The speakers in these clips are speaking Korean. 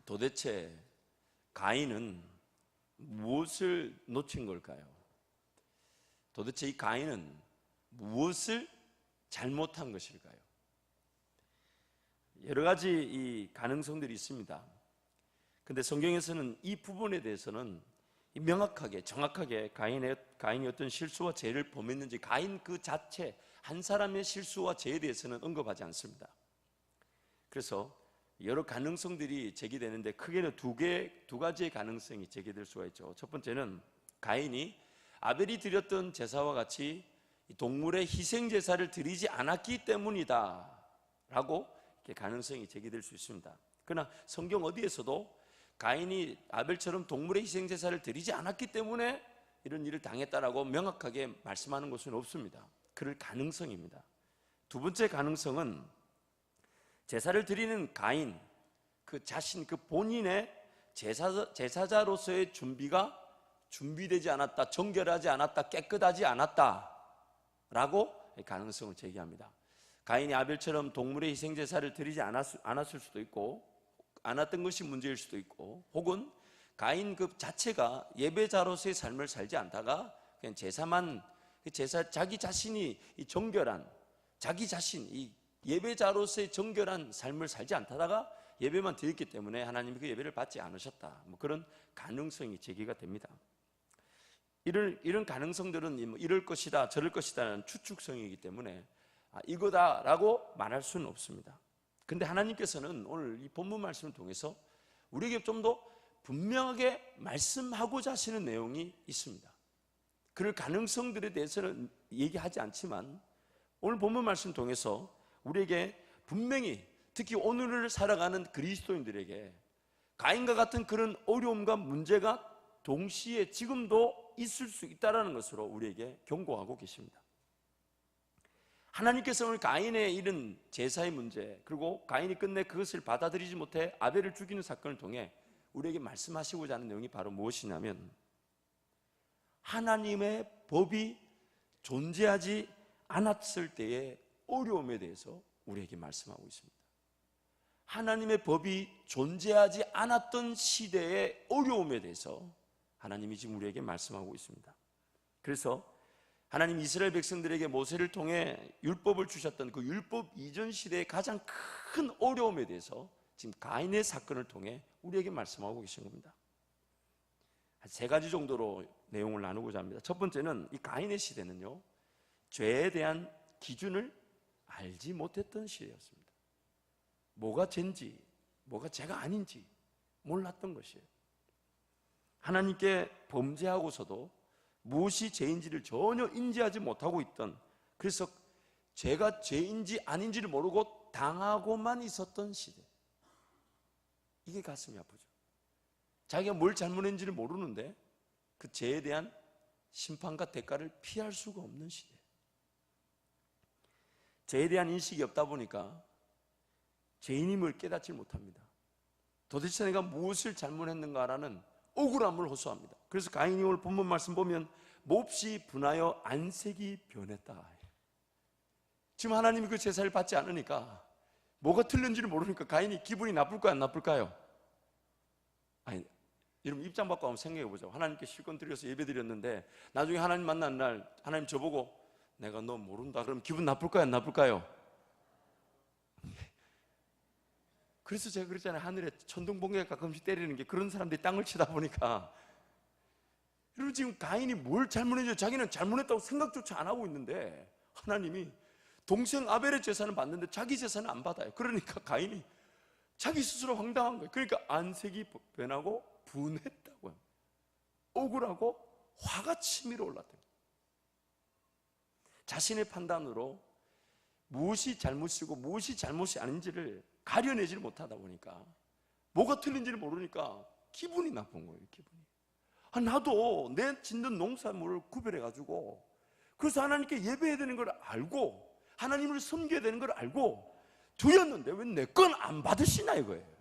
도대체 가인은 무엇을 놓친 걸까요? 도대체 이 가인은 무엇을 잘못한 것일까요? 여러 가지 이 가능성들이 있습니다. 근데 성경에서는 이 부분에 대해서는 명확하게 정확하게 가인이 어떤 실수와 죄를 범했는지, 가인 그 자체 한 사람의 실수와 죄에 대해서는 언급하지 않습니다. 그래서 여러 가능성들이 제기되는데 크게는 두 가지의 가능성이 제기될 수가 있죠. 첫 번째는 가인이 아벨이 드렸던 제사와 같이 동물의 희생 제사를 드리지 않았기 때문이다 라고 가능성이 제기될 수 있습니다. 그러나 성경 어디에서도 가인이 아벨처럼 동물의 희생 제사를 드리지 않았기 때문에 이런 일을 당했다라고 명확하게 말씀하는 것은 없습니다. 그럴 가능성입니다. 두 번째 가능성은 제사를 드리는 가인 그 자신, 그 본인의 제사자로서의 준비가 준비되지 않았다, 정결하지 않았다, 깨끗하지 않았다 라고 가능성을 제기합니다. 가인이 아벨처럼 동물의 희생제사를 드리지 않았을 수도 있고, 않았던 것이 문제일 수도 있고, 혹은 가인 그 자체가 예배자로서의 삶을 살지 않다가 그냥 자기 자신이 정결한, 자기 자신, 이 예배자로서의 정결한 삶을 살지 않다가 예배만 드렸기 때문에 하나님이 그 예배를 받지 않으셨다, 그런 가능성이 제기가 됩니다. 이런 가능성들은 이럴 것이다 저럴 것이다라는 추측성이기 때문에 이거다라고 말할 수는 없습니다. 근데 하나님께서는 오늘 이 본문 말씀을 통해서 우리에게 좀 더 분명하게 말씀하고자 하시는 내용이 있습니다. 그럴 가능성들에 대해서는 얘기하지 않지만 오늘 본문 말씀을 통해서 우리에게 분명히, 특히 오늘을 살아가는 그리스도인들에게 가인과 같은 그런 어려움과 문제가 동시에 지금도 있을 수 있다는 것으로 우리에게 경고하고 계십니다. 하나님께서 오늘 가인의 이런 제사의 문제, 그리고 가인이 끝내 그것을 받아들이지 못해 아벨을 죽이는 사건을 통해 우리에게 말씀하시고자 하는 내용이 바로 무엇이냐면, 하나님의 법이 존재하지 않았을 때의 어려움에 대해서 우리에게 말씀하고 있습니다. 하나님의 법이 존재하지 않았던 시대의 어려움에 대해서 하나님이 지금 우리에게 말씀하고 있습니다. 그래서 하나님 이스라엘 백성들에게 모세를 통해 율법을 주셨던 그 율법 이전 시대의 가장 큰 어려움에 대해서 지금 가인의 사건을 통해 우리에게 말씀하고 계신 겁니다. 한 세 가지 정도로 내용을 나누고자 합니다. 첫 번째는 이 가인의 시대는요, 죄에 대한 기준을 알지 못했던 시대였습니다. 뭐가 죄인지, 뭐가 죄가 아닌지 몰랐던 것이에요. 하나님께 범죄하고서도 무엇이 죄인지를 전혀 인지하지 못하고 있던, 그래서 죄가 죄인지 아닌지를 모르고 당하고만 있었던 시대. 이게 가슴이 아프죠. 자기가 뭘 잘못했는지를 모르는데 그 죄에 대한 심판과 대가를 피할 수가 없는 시대. 죄에 대한 인식이 없다 보니까 죄인임을 깨닫지 못합니다. 도대체 내가 무엇을 잘못했는가라는 억울함을 호소합니다. 그래서 가인이 오늘 본문 말씀 보면 몹시 분하여 안색이 변했다. 지금 하나님이 그 제사를 받지 않으니까, 뭐가 틀린지를 모르니까 가인이 기분이 나쁠까요, 안 나쁠까요? 아니, 여러분 입장 바꿔 한번 생각해 보죠. 하나님께 실컷 드려서 예배 드렸는데 나중에 하나님 만난 날 하나님 저보고 내가 너 모른다 그러면 기분 나쁠까요, 안 나쁠까요? 그래서 제가 그랬잖아요. 하늘에 천둥번개가 가끔씩 때리는 게 그런 사람들이 땅을 치다 보니까. 여러분 지금 가인이 뭘 잘못했죠? 자기는 잘못했다고 생각조차 안 하고 있는데 하나님이 동생 아벨의 제사는 받는데 자기 제사는 안 받아요. 그러니까 가인이 자기 스스로 황당한 거예요. 그러니까 안색이 변하고 분했다고요. 억울하고 화가 치밀어 올랐대요. 자신의 판단으로 무엇이 잘못이고 무엇이 잘못이 아닌지를 가려내지를 못하다 보니까, 뭐가 틀린지를 모르니까 기분이 나쁜 거예요. 기분이. 나도 내 짓는 농산물을 구별해가지고, 그래서 하나님께 예배해야 되는 걸 알고 하나님을 섬겨야 되는 걸 알고 드렸는데 왜 내 건 안 받으시나 이거예요.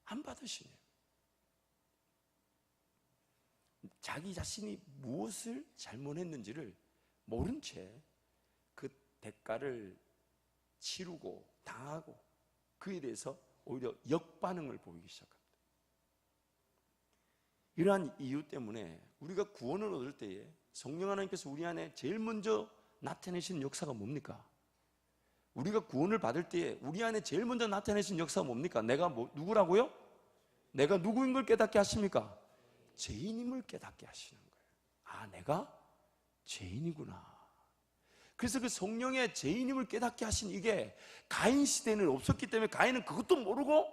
안 받으시네요. 자기 자신이 무엇을 잘못했는지를 모른 채 그 대가를 치르고 당하고 그에 대해서 오히려 역반응을 보이기 시작합니다. 이러한 이유 때문에 우리가 구원을 얻을 때에 성령 하나님께서 우리 안에 제일 먼저 나타내시는 역사가 뭡니까? 우리가 구원을 받을 때에 우리 안에 제일 먼저 나타내시는 역사가 뭡니까? 내가 누구라고요? 내가 누구인 걸 깨닫게 하십니까? 죄인임을 깨닫게 하시는 거예요. 아, 내가 죄인이구나. 그래서 그 성령의 죄인임을 깨닫게 하신 이게 가인 시대는 없었기 때문에 가인은 그것도 모르고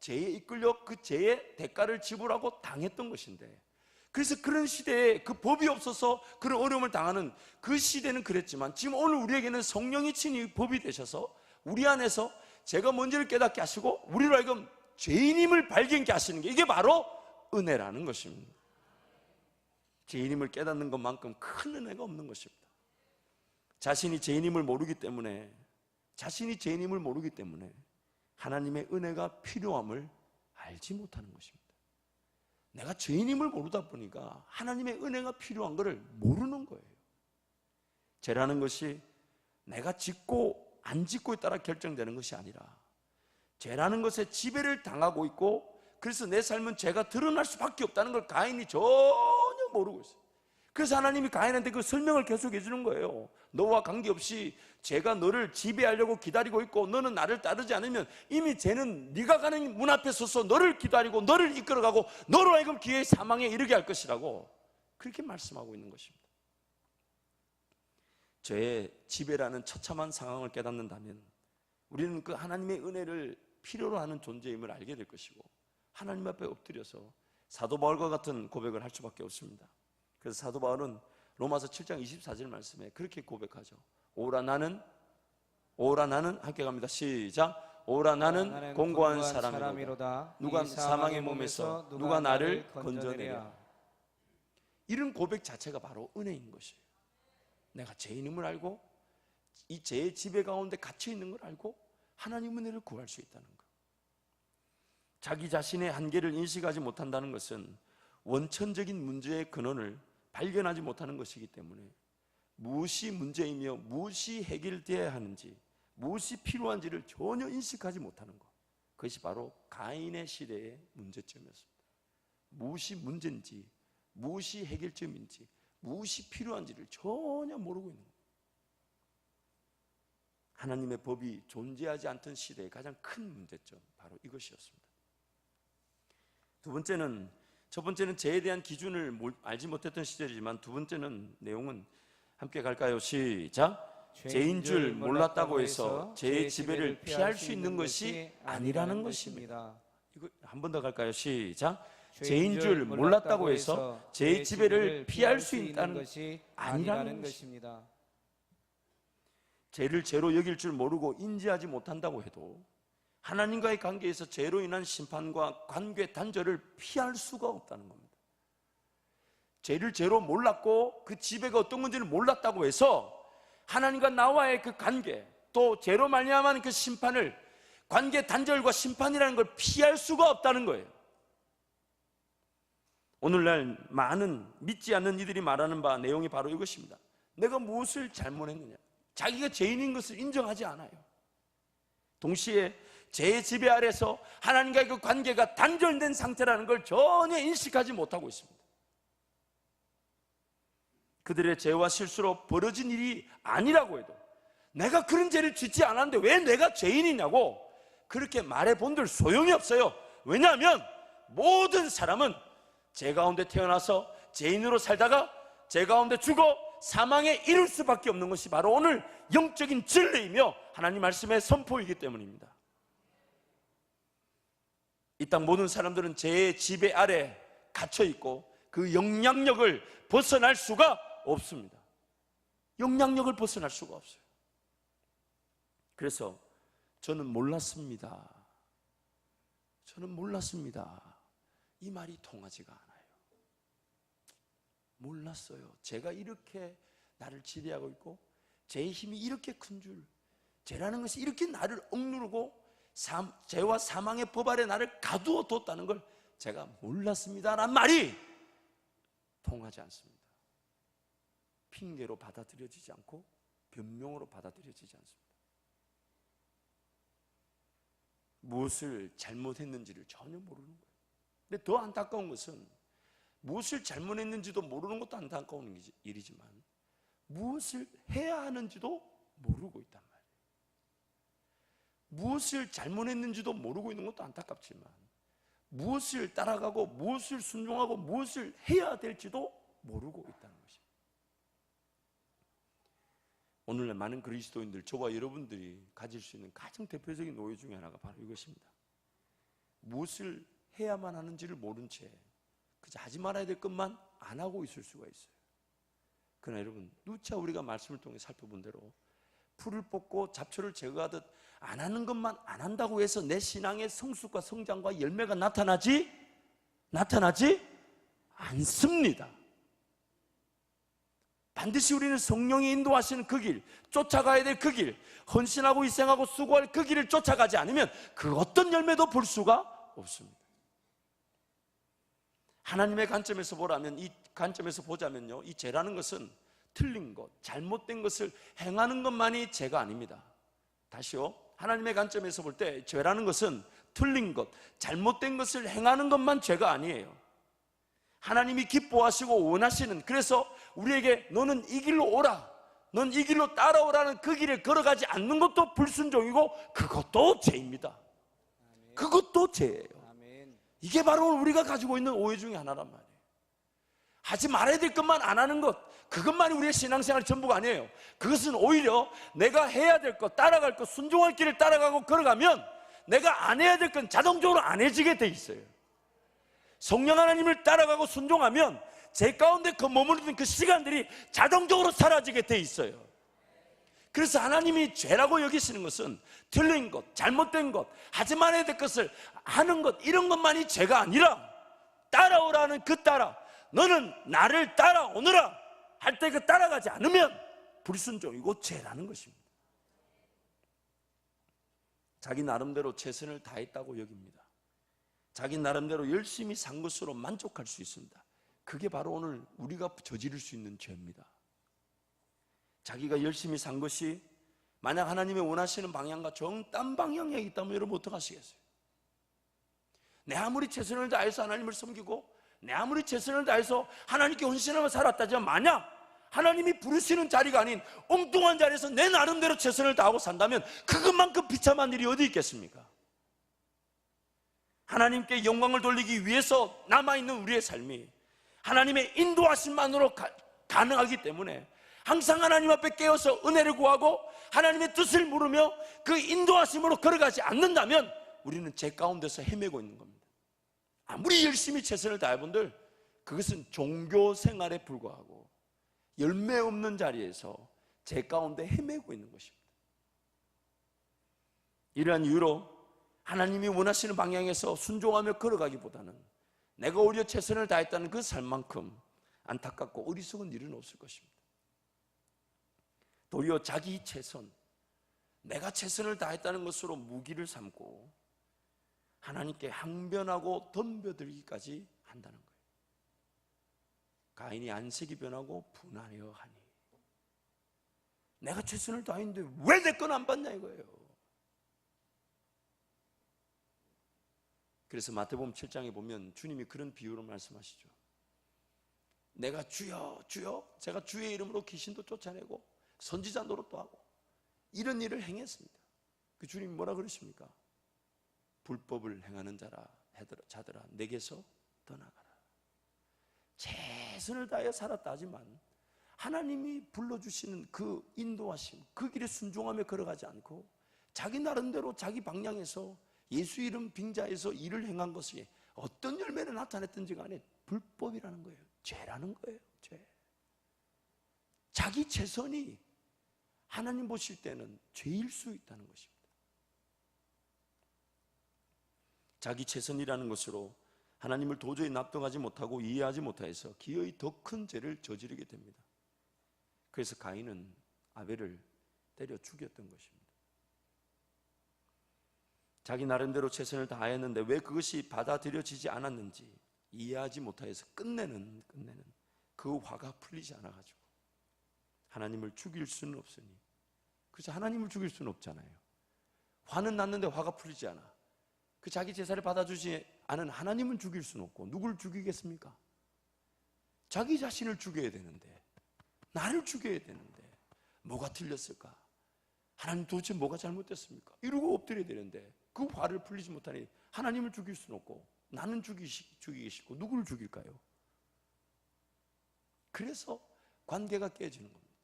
죄에 이끌려 그 죄의 대가를 지불하고 당했던 것인데, 그래서 그런 시대에 그 법이 없어서 그런 어려움을 당하는 그 시대는 그랬지만, 지금 오늘 우리에게는 성령이 친히 법이 되셔서 우리 안에서 죄가 뭔지를 깨닫게 하시고 우리로 하여금 죄인임을 발견케 하시는 게, 이게 바로 은혜라는 것입니다. 죄인임을 깨닫는 것만큼 큰 은혜가 없는 것입니다. 자신이 죄인임을 모르기 때문에 하나님의 은혜가 필요함을 알지 못하는 것입니다. 내가 죄인임을 모르다 보니까 하나님의 은혜가 필요한 것을 모르는 거예요. 죄라는 것이 내가 짓고 안 짓고에 따라 결정되는 것이 아니라, 죄라는 것에 지배를 당하고 있고, 그래서 내 삶은 죄가 드러날 수밖에 없다는 걸 가인이 전혀 모르고 있어요. 그래서 하나님이 가인한테 그 설명을 계속 해주는 거예요. 너와 관계없이 죄가 너를 지배하려고 기다리고 있고, 너는 나를 따르지 않으면 이미 죄는 네가 가는 문 앞에 서서 너를 기다리고 너를 이끌어가고 너로 하여금 기회의 사망에 이르게 할 것이라고 그렇게 말씀하고 있는 것입니다. 죄의 지배라는 처참한 상황을 깨닫는다면 우리는 그 하나님의 은혜를 필요로 하는 존재임을 알게 될 것이고, 하나님 앞에 엎드려서 사도 바울과 같은 고백을 할 수밖에 없습니다. 그래서 사도 바울은 로마서 7장 24절 말씀에 그렇게 고백하죠. 오라 나는 함께 갑니다. 시작. 오라 나는 공고한 사람이로다. 누가 사망의 몸에서 누가 나를 건져내랴. 이런 고백 자체가 바로 은혜인 것이에요. 내가 죄인임을 알고 이 죄의 지배 가운데 갇혀 있는 걸 알고 하나님 은혜를 구할 수 있다는 것. 자기 자신의 한계를 인식하지 못한다는 것은 원천적인 문제의 근원을 발견하지 못하는 것이기 때문에 무엇이 문제이며 무엇이 해결되어야 하는지, 무엇이 필요한지를 전혀 인식하지 못하는 것, 그것이 바로 가인의 시대의 문제점이었습니다. 무엇이 문제인지, 무엇이 해결점인지, 무엇이 필요한지를 전혀 모르고 있는 거예요. 하나님의 법이 존재하지 않던 시대의 가장 큰 문제점, 바로 이것이었습니다. 첫 번째는 죄에 대한 기준을 알지 못했던 시절이지만, 두 번째는 내용은 함께 갈까요? 시작. 죄인 줄 몰랐다고 해서 죄의 지배를 피할 수 있는 것이 아니라는 것입니다. 이거 한 번 더 갈까요? 시작. 죄인 줄 몰랐다고 해서 죄의 지배를 피할 수 있다는 것이 아니라는 것입니다. 죄를 죄로 여길 줄 모르고 인지하지 못한다고 해도 하나님과의 관계에서 죄로 인한 심판과 관계 단절을 피할 수가 없다는 겁니다. 죄를 죄로 몰랐고 그 지배가 어떤 건지를 몰랐다고 해서 하나님과 나와의 그 관계, 또 죄로 말미암은 그 심판을, 관계 단절과 심판이라는 걸 피할 수가 없다는 거예요. 오늘날 많은 믿지 않는 이들이 말하는 바 내용이 바로 이것입니다. 내가 무엇을 잘못했느냐, 자기가 죄인인 것을 인정하지 않아요. 동시에 죄의 지배 아래서 하나님과의 그 관계가 단절된 상태라는 걸 전혀 인식하지 못하고 있습니다. 그들의 죄와 실수로 벌어진 일이 아니라고 해도, 내가 그런 죄를 짓지 않았는데 왜 내가 죄인이냐고 그렇게 말해본들 소용이 없어요. 왜냐하면 모든 사람은 죄 가운데 태어나서 죄인으로 살다가 죄 가운데 죽어 사망에 이를 수밖에 없는 것이 바로 오늘 영적인 진리이며 하나님 말씀의 선포이기 때문입니다. 이 땅 모든 사람들은 죄의 지배 아래 갇혀 있고 그 영향력을 벗어날 수가 없습니다. 영향력을 벗어날 수가 없어요. 그래서 저는 몰랐습니다. 이 말이 통하지가 않아요. 몰랐어요. 제가 이렇게 나를 지배하고 있고 죄의 힘이 이렇게 큰 줄, 죄라는 것이 이렇게 나를 억누르고 죄와 사망의 법 아래 나를 가두어 뒀다는 걸 제가 몰랐습니다라는 말이 통하지 않습니다. 핑계로 받아들여지지 않고 변명으로 받아들여지지 않습니다. 무엇을 잘못했는지를 전혀 모르는 거예요. 근데 더 안타까운 것은 무엇을 잘못했는지도 모르는 것도 안타까운 일이지만 무엇을 해야 하는지도 모르고 있단 말이에요. 무엇을 잘못했는지도 모르고 있는 것도 안타깝지만 무엇을 따라가고 무엇을 순종하고 무엇을 해야 될지도 모르고 있다는 것입니다. 오늘날 많은 그리스도인들, 저와 여러분들이 가질 수 있는 가장 대표적인 오해 중에 하나가 바로 이것입니다. 무엇을 해야만 하는지를 모른 채 그저 하지 말아야 될 것만 안 하고 있을 수가 있어요. 그러나 여러분, 누차 우리가 말씀을 통해 살펴본 대로 풀을 뽑고 잡초를 제거하듯 안 하는 것만 안 한다고 해서 내 신앙의 성숙과 성장과 열매가 나타나지 않습니다. 반드시 우리는 성령이 인도하시는 그 길, 쫓아가야 될 그 길, 헌신하고 희생하고 수고할 그 길을 쫓아가지 않으면 그 어떤 열매도 볼 수가 없습니다. 하나님의 관점에서 보라면, 이 관점에서 보자면요, 이 죄라는 것은 틀린 것, 잘못된 것을 행하는 것만이 죄가 아닙니다. 다시요, 하나님의 관점에서 볼 때 죄라는 것은 틀린 것, 잘못된 것을 행하는 것만 죄가 아니에요. 하나님이 기뻐하시고 원하시는, 그래서 우리에게 너는 이 길로 오라, 넌 이 길로 따라오라는 그 길을 걸어가지 않는 것도 불순종이고 그것도 죄입니다. 그것도 죄예요. 이게 바로 우리가 가지고 있는 오해 중에 하나란 말이에요. 하지 말아야 될 것만 안 하는 것, 그것만이 우리의 신앙생활 전부가 아니에요. 그것은 오히려 내가 해야 될 것, 따라갈 것, 순종할 길을 따라가고 걸어가면 내가 안 해야 될 건 자동적으로 안 해지게 돼 있어요. 성령 하나님을 따라가고 순종하면 제 가운데 그 머무르는 그 시간들이 자동적으로 사라지게 돼 있어요. 그래서 하나님이 죄라고 여기시는 것은 틀린 것, 잘못된 것, 하지 말아야 될 것을 하는 것, 이런 것만이 죄가 아니라 따라오라는 그 따라, 너는 나를 따라오너라 할 때 그 따라가지 않으면 불순종이고 죄라는 것입니다. 자기 나름대로 최선을 다했다고 여깁니다. 자기 나름대로 열심히 산 것으로 만족할 수 있습니다. 그게 바로 오늘 우리가 저지를 수 있는 죄입니다. 자기가 열심히 산 것이 만약 하나님의 원하시는 방향과 정딴 방향에 있다면 여러분 어떡하시겠어요? 내 아무리 최선을 다해서 하나님을 섬기고 내 아무리 최선을 다해서 하나님께 헌신하며 살았다지만 만약 하나님이 부르시는 자리가 아닌 엉뚱한 자리에서 내 나름대로 최선을 다하고 산다면 그것만큼 비참한 일이 어디 있겠습니까? 하나님께 영광을 돌리기 위해서 남아있는 우리의 삶이 하나님의 인도하심만으로 가능하기 때문에 항상 하나님 앞에 깨어서 은혜를 구하고 하나님의 뜻을 물으며 그 인도하심으로 걸어가지 않는다면 우리는 죄 가운데서 헤매고 있는 겁니다. 아무리 열심히 최선을 다해본들 그것은 종교 생활에 불과하고 열매 없는 자리에서 죄 가운데 헤매고 있는 것입니다. 이러한 이유로 하나님이 원하시는 방향에서 순종하며 걸어가기보다는 내가 오히려 최선을 다했다는 그 삶만큼 안타깝고 어리석은 일은 없을 것입니다. 도리어 자기 최선, 내가 최선을 다했다는 것으로 무기를 삼고 하나님께 항변하고 덤벼들기까지 한다는 거예요. 가인이 안색이 변하고 분하여 하니, 내가 최선을 다했는데 왜 내 건 안 받냐 이거예요. 그래서 마태복음 7장에 보면 주님이 그런 비유로 말씀하시죠. 내가 주여 주여, 제가 주의 이름으로 귀신도 쫓아내고 선지자 노릇도 하고 이런 일을 행했습니다. 그 주님이 뭐라 그러십니까? 불법을 행하는 자들아 내게서 떠나가라. 최선을 다해 살았다 하지만 하나님이 불러주시는 그 인도하심, 그 길에 순종하며 걸어가지 않고 자기 나름대로 자기 방향에서 예수 이름 빙자해서 일을 행한 것이 어떤 열매를 나타냈든지 간에 불법이라는 거예요. 죄라는 거예요. 죄. 자기 최선이 하나님 보실 때는 죄일 수 있다는 것입니다. 자기 최선이라는 것으로 하나님을 도저히 납득하지 못하고 이해하지 못해서 기어이 더 큰 죄를 저지르게 됩니다. 그래서 가인은 아벨을 때려 죽였던 것입니다. 자기 나름대로 최선을 다했는데 왜 그것이 받아들여지지 않았는지 이해하지 못해서 끝내는 그 화가 풀리지 않아가지고 하나님을 죽일 수는 없으니, 그렇죠, 하나님을 죽일 수는 없잖아요. 화는 났는데 화가 풀리지 않아. 그 자기 제사를 받아주지 않은 하나님은 죽일 수는 없고 누구를 죽이겠습니까? 자기 자신을 죽여야 되는데, 나를 죽여야 되는데 뭐가 틀렸을까? 하나님 도대체 뭐가 잘못됐습니까? 이러고 엎드려야 되는데 그 화를 풀리지 못하니 하나님을 죽일 수는 없고 나는 죽이기 싫고 누구를 죽일까요? 그래서 관계가 깨지는 겁니다.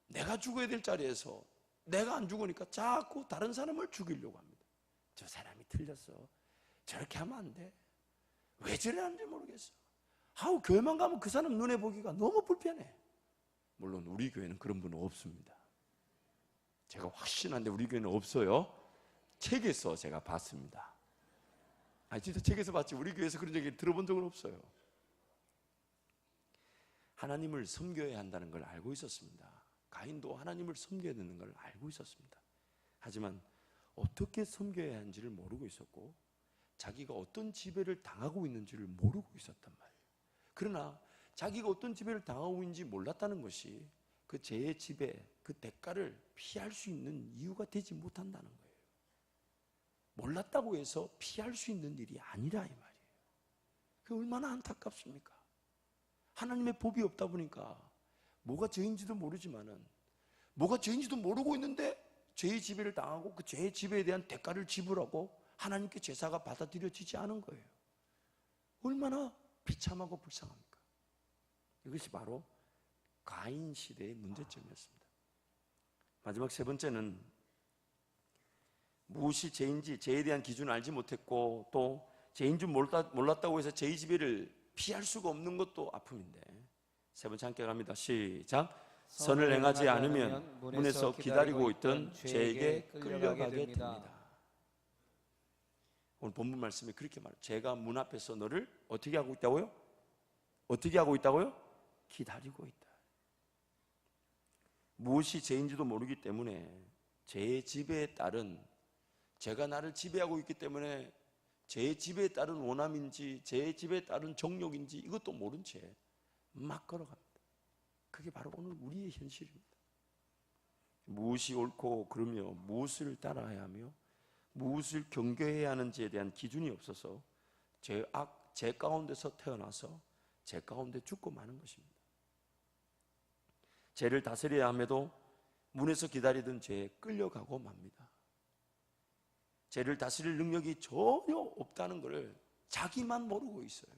내가 죽어야 될 자리에서 내가 안 죽으니까 자꾸 다른 사람을 죽이려고 합니다. 저 사람이 틀렸어. 저렇게 하면 안 돼. 왜 저래 하는지 모르겠어. 아우, 교회만 가면 그 사람 눈에 보기가 너무 불편해. 물론 우리 교회는 그런 분은 없습니다. 제가 확신한데 우리 교회는 없어요. 책에서 제가 봤습니다. 진짜 책에서 봤지 우리 교회에서 그런 얘기 들어본 적은 없어요. 하나님을 섬겨야 한다는 걸 알고 있었습니다. 가인도 하나님을 섬겨야 되는 걸 알고 있었습니다. 하지만 어떻게 섬겨야 하는지를 모르고 있었고 자기가 어떤 지배를 당하고 있는지를 모르고 있었단 말이에요. 그러나 자기가 어떤 지배를 당하고 있는지 몰랐다는 것이 그 죄의 지배, 그 대가를 피할 수 있는 이유가 되지 못한다는 거예요. 몰랐다고 해서 피할 수 있는 일이 아니라 이 말이에요. 그게 얼마나 안타깝습니까? 하나님의 법이 없다 보니까 뭐가 죄인지도 모르지만은 뭐가 죄인지도 모르고 있는데 죄의 지배를 당하고 그 죄의 지배에 대한 대가를 지불하고 하나님께 제사가 받아들여지지 않은 거예요. 얼마나 비참하고 불쌍합니까? 이것이 바로 가인 시대의 문제점이었습니다. 마지막 세 번째는 무엇이 죄인지 죄에 대한 기준을 알지 못했고 또 죄인 줄 몰랐다고 해서 죄의 지배를 피할 수가 없는 것도 아픔인데 세 번째 함께 갑니다. 시작. 선을 행하지 않으면 문에서 기다리고 있던 죄에게 끌려가게 됩니다. 오늘 본문 말씀이 그렇게 말해요. 죄가 문 앞에서 너를 어떻게 하고 있다고요? 어떻게 하고 있다고요? 기다리고 있다. 무엇이 죄인지도 모르기 때문에 죄의 지배에 따른 죄가 나를 지배하고 있기 때문에 죄의 지배에 따른 원함인지 죄의 지배에 따른 정욕인지 이것도 모른 채 막 걸어갑니다. 그게 바로 오늘 우리의 현실입니다. 무엇이 옳고 그르며 무엇을 따라야 하며 무엇을 경계해야 하는지에 대한 기준이 없어서 죄 가운데서 태어나서 죄 가운데 죽고 마는 것입니다. 죄를 다스려야 함에도 문에서 기다리던 죄에 끌려가고 맙니다. 죄를 다스릴 능력이 전혀 없다는 것을 자기만 모르고 있어요.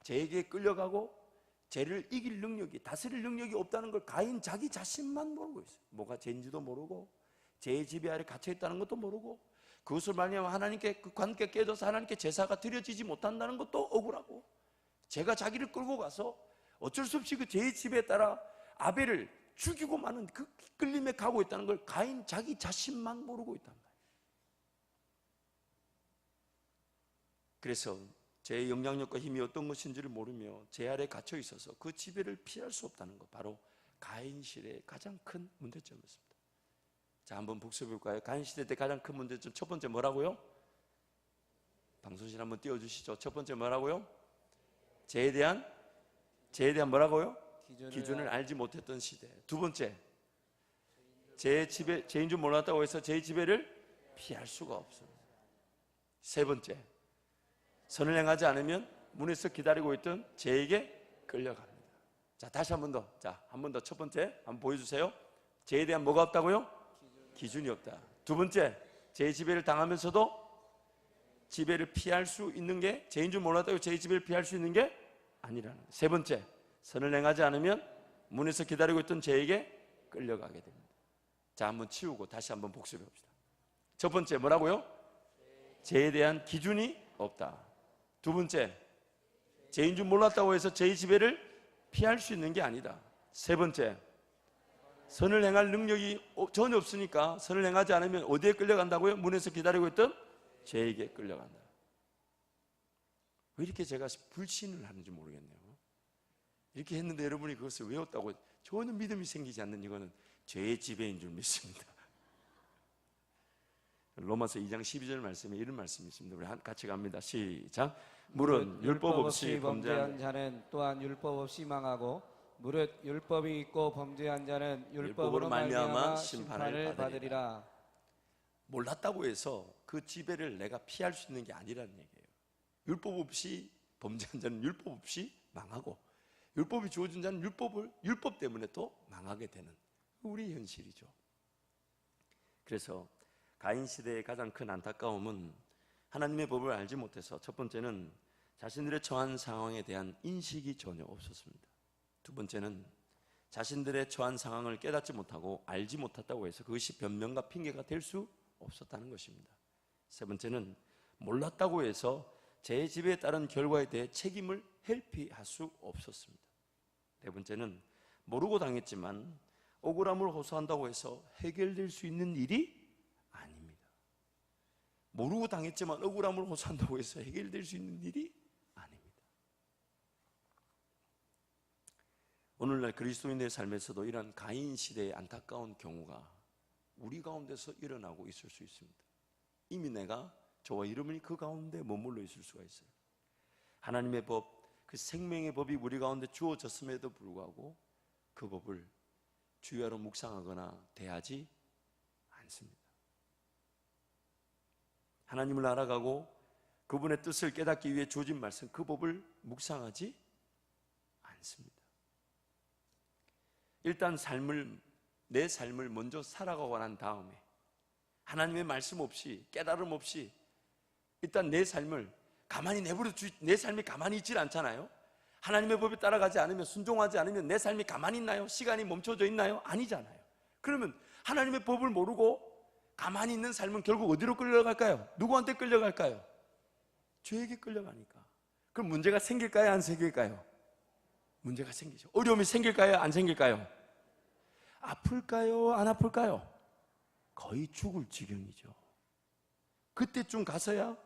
죄에게 끌려가고 죄를 이길 능력이, 다스릴 능력이 없다는 걸 가인 자기 자신만 모르고 있어요. 뭐가 죄인지도 모르고 죄의 지배 아래 갇혀 있다는 것도 모르고 그것을 말미암아 하나님께 그 관계 깨져서 하나님께 제사가 드려지지 못한다는 것도 억울하고 죄가 자기를 끌고 가서 어쩔 수 없이 그 죄의 지배에 따라 아벨을 죽이고 마는 그 끌림에 가고 있다는 걸 가인 자기 자신만 모르고 있단 말이에요. 그래서 죄의 영향력과 힘이 어떤 것인지를 모르며 죄 아래 갇혀 있어서 그 지배를 피할 수 없다는 것, 바로 가인 시대의 가장 큰 문제점이었습니다. 자, 한번 복습해 볼까요? 가인 시대 때 가장 큰 문제점 첫 번째 뭐라고요? 방송실 한번 띄워주시죠. 첫 번째 뭐라고요? 죄에 대한 뭐라고요? 기준을 알지 못했던 시대. 두 번째, 죄인 줄 몰랐다고 해서 죄의 지배를 피할 수가 없습니다. 세 번째, 선을 행하지 않으면 문에서 기다리고 있던 죄에게 끌려갑니다. 자, 다시 한 번 더. 자, 한 번 더. 첫 번째 한번 보여주세요. 죄에 대한 뭐가 없다고요? 기준이 없다. 두 번째, 죄의 지배를 당하면서도 지배를 피할 수 있는 게 죄인 줄 몰랐다고 죄의 지배를 피할 수 있는 게 아니라는 거예요. 세 번째, 선을 행하지 않으면 문에서 기다리고 있던 죄에게 끌려가게 됩니다. 자, 한번 치우고 다시 한번 복습해 봅시다. 첫 번째 뭐라고요? 죄에 대한 기준이 없다. 두 번째, 죄인 줄 몰랐다고 해서 죄의 지배를 피할 수 있는 게 아니다. 세 번째, 선을 행할 능력이 전혀 없으니까 선을 행하지 않으면 어디에 끌려간다고요? 문에서 기다리고 있던 죄에게 끌려간다. 왜 이렇게 제가 불신을 하는지 모르겠네요. 이렇게 했는데 여러분이 그것을 외웠다고 전혀 믿음이 생기지 않는 이거는 죄의 지배인 줄 믿습니다. 로마서 2장 12절 말씀에 이런 말씀이 있습니다. 우리 같이 갑니다. 시작. 무릇 율법 없이 범죄한 자는 또한 율법 없이 망하고 무릇 율법이 있고 범죄한 자는 율법으로 말미암아 심판을 받으리라. 몰랐다고 해서 그 지배를 내가 피할 수 있는 게 아니라는 얘기예요. 율법 없이 범죄한 자는 율법 없이 망하고, 율법이 주어진 자는 율법 때문에 또 망하게 되는 우리 현실이죠. 그래서 가인 시대의 가장 큰 안타까움은 하나님의 법을 알지 못해서, 첫 번째는 자신들의 처한 상황에 대한 인식이 전혀 없었습니다. 두 번째는 자신들의 처한 상황을 깨닫지 못하고 알지 못했다고 해서 그것이 변명과 핑계가 될 수 없었다는 것입니다. 세 번째는 몰랐다고 해서 제 지배에 따른 결과에 대해 책임을 회피할 수 없었습니다. 네 번째는 모르고 당했지만 억울함을 호소한다고 해서 해결될 수 있는 일이 아닙니다. 모르고 당했지만 억울함을 호소한다고 해서 해결될 수 있는 일이 아닙니다. 오늘날 그리스도인의 삶에서도 이런 가인 시대의 안타까운 경우가 우리 가운데서 일어나고 있을 수 있습니다. 이미 내가, 저와 이름이 그 가운데 머물러 있을 수가 있어요. 하나님의 법, 그 생명의 법이 우리 가운데 주어졌음에도 불구하고 그 법을 주야로 묵상하거나 대하지 않습니다. 하나님을 알아가고 그분의 뜻을 깨닫기 위해 주어진 말씀, 그 법을 묵상하지 않습니다. 일단 내 삶을 먼저 살아가고 난 다음에 하나님의 말씀 없이, 깨달음 없이 일단 내 삶을 가만히 내버려 내 삶이 가만히 있질 않잖아요. 하나님의 법에 따라가지 않으면, 순종하지 않으면 내 삶이 가만히 있나요? 시간이 멈춰져 있나요? 아니잖아요. 그러면 하나님의 법을 모르고 가만히 있는 삶은 결국 어디로 끌려갈까요? 누구한테 끌려갈까요? 죄에게 끌려가니까. 그럼 문제가 생길까요? 안 생길까요? 문제가 생기죠. 어려움이 생길까요? 안 생길까요? 아플까요? 안 아플까요? 거의 죽을 지경이죠. 그때쯤 가서야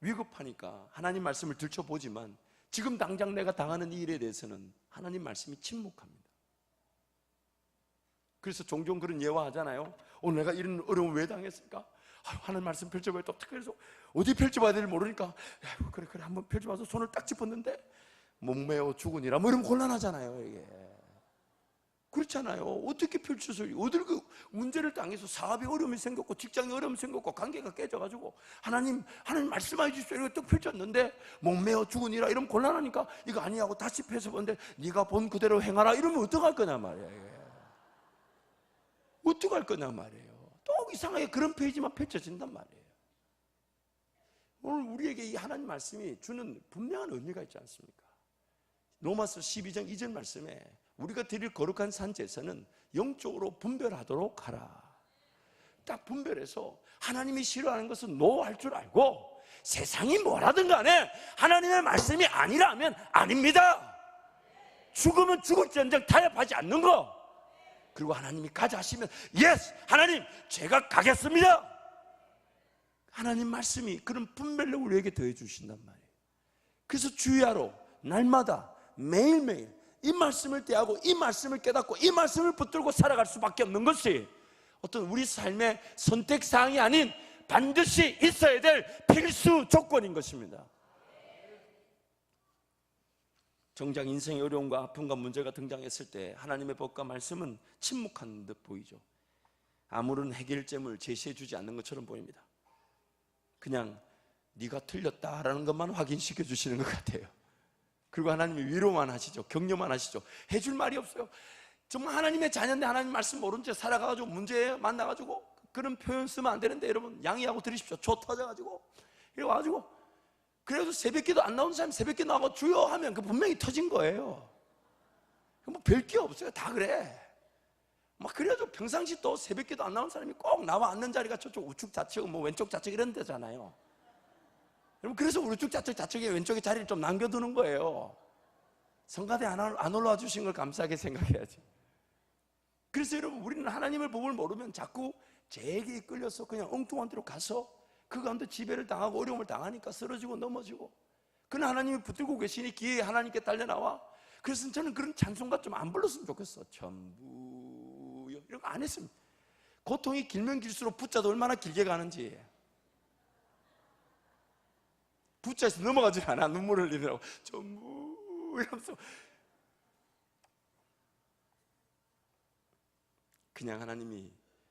위급하니까 하나님 말씀을 들춰보지만 지금 당장 내가 당하는 이 일에 대해서는 하나님 말씀이 침묵합니다. 그래서 종종 그런 예화하잖아요. 오늘 내가 이런 어려움을 왜 당했을까? 하나님 말씀 펼쳐봐야 또 특별해서 어디 펼쳐봐야 될지 모르니까 그래 한번 펼쳐봐서 손을 딱 짚었는데 목매어 죽으니라, 뭐 이런 곤란하잖아요. 이게 그렇잖아요. 어떻게 펼쳐서 어딜 그 문제를 당해서 사업에 어려움이 생겼고 직장에 어려움이 생겼고 관계가 깨져가지고 하나님 말씀해 주십시오 이렇게 딱 펼쳤는데 목매어 죽으니라 이러면 곤란하니까 이거 아니하고 다시 펼쳐보는데 네가 본 그대로 행하라 이러면 어떡할 거냐 말이에요. 이게. 어떡할 거냐 말이에요. 또 이상하게 그런 페이지만 펼쳐진단 말이에요. 오늘 우리에게 이 하나님 말씀이 주는 분명한 의미가 있지 않습니까? 로마서 12장 2절 말씀에 우리가 드릴 거룩한 산제사는 영적으로 분별하도록 하라. 딱 분별해서 하나님이 싫어하는 것은 노할 줄 알고 세상이 뭐라든 간에 하나님의 말씀이 아니라면 아닙니다. 죽으면 죽을지언정 타협하지 않는 거. 그리고 하나님이 가자 하시면 예스! 하나님 제가 가겠습니다. 하나님 말씀이 그런 분별을 우리에게 더해 주신단 말이에요. 그래서 주야로 날마다 매일매일 이 말씀을 대하고 이 말씀을 깨닫고 이 말씀을 붙들고 살아갈 수밖에 없는 것이 어떤 우리 삶의 선택사항이 아닌 반드시 있어야 될 필수 조건인 것입니다. 정작 인생의 어려움과 아픔과 문제가 등장했을 때 하나님의 법과 말씀은 침묵한 듯 보이죠. 아무런 해결점을 제시해 주지 않는 것처럼 보입니다. 그냥 네가 틀렸다라는 것만 확인시켜 주시는 것 같아요. 그리고 하나님이 위로만 하시죠. 격려만 하시죠. 해줄 말이 없어요. 정말 하나님의 자녀인데 하나님 말씀 모른 채 살아가가지고 문제에 만나가지고 그런 표현 쓰면 안 되는데 여러분 양해하고 들으십시오. 조 터져가지고 이래 와가지고 그래도 새벽기도 안 나오는 사람이 새벽기도 나가고 주여 하면 그 분명히 터진 거예요. 뭐 별 게 없어요. 다 그래. 막 그래도 평상시 또 새벽기도 안 나오는 사람이 꼭 나와 앉는 자리가 저쪽 우측 좌측 뭐 왼쪽 좌측 이런 데잖아요. 여러분 그래서 우측 좌측에 왼쪽에 자리를 좀 남겨두는 거예요. 성가대 안 올라와 주신 걸 감사하게 생각해야지. 그래서 여러분 우리는 하나님의 법을 모르면 자꾸 죄에게 이끌려서 그냥 엉뚱한 데로 가서 그 가운데 지배를 당하고 어려움을 당하니까 쓰러지고 넘어지고, 그러나 하나님이 붙들고 계시니 기회에 하나님께 달려나와. 그래서 저는 그런 찬송가 좀 안 불렀으면 좋겠어. 전부요 이런 거 안 했습니다. 고통이 길면 길수록 붙자도 얼마나 길게 가는지. 붙자에서 넘어가지 않아. 눈물을 흘리느라고 전부 이러면서 그냥 하나님이